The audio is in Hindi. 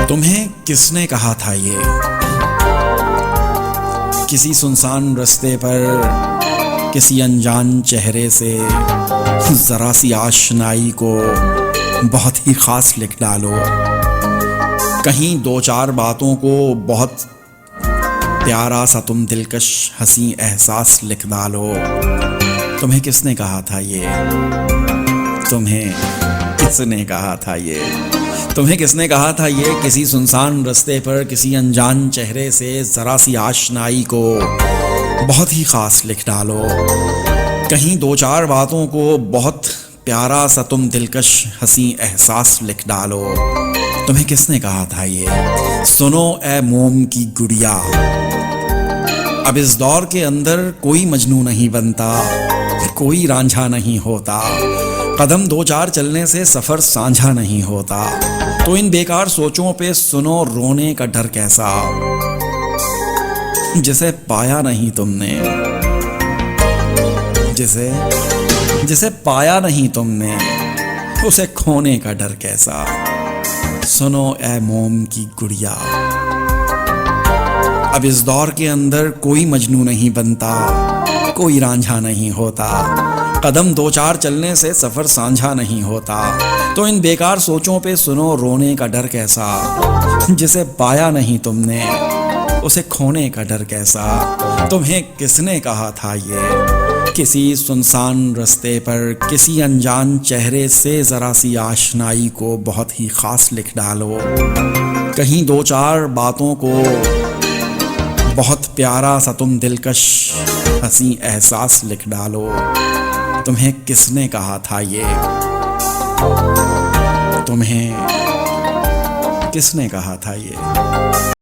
तुम्हें किसने कहा था ये? किसी सुनसान रास्ते पर किसी अनजान चेहरे से जरा सी आशनाई को बहुत ही खास लिख डालो। कहीं दो चार बातों को बहुत प्यारा सा तुम दिलकश हंसी एहसास लिख डालो। तुम्हें किसने कहा था ये? तुम्हें किसने कहा था ये? तुम्हें किसने कहा था ये? किसी सुनसान रास्ते पर किसी अनजान चेहरे से जरा सी आशनाई को बहुत ही खास लिख डालो। कहीं दो चार बातों को बहुत प्यारा सा तुम दिलकश हंसी एहसास लिख डालो। तुम्हें किसने कहा था ये? सुनो ए मोम की गुड़िया, अब इस दौर के अंदर कोई मजनू नहीं बनता, कोई रांझा नहीं होता। कदम दो चार चलने से सफर साझा नहीं होता। तो इन बेकार सोचों पे सुनो रोने का डर कैसा, जिसे पाया नहीं तुमने, जिसे पाया नहीं तुमने, उसे खोने का डर कैसा। सुनो ए मोम की गुड़िया, अब इस दौर के अंदर कोई मजनू नहीं बनता, कोई रांझा नहीं होता। कदम दो चार चलने से सफर साझा नहीं होता। तो इन बेकार सोचों पे सुनो रोने का डर कैसा, जिसे पाया नहीं तुमने, उसे खोने का डर कैसा। तुम्हें किसने कहा था ये? किसी सुनसान रास्ते पर किसी अनजान चेहरे से जरा सी आशनाई को बहुत ही खास लिख डालो। कहीं दो चार बातों को बहुत प्यारा सा तुम दिलकश हंसी एहसास लिख डालो। तुम्हें किसने कहा था ये? तुम्हें किसने कहा था ये?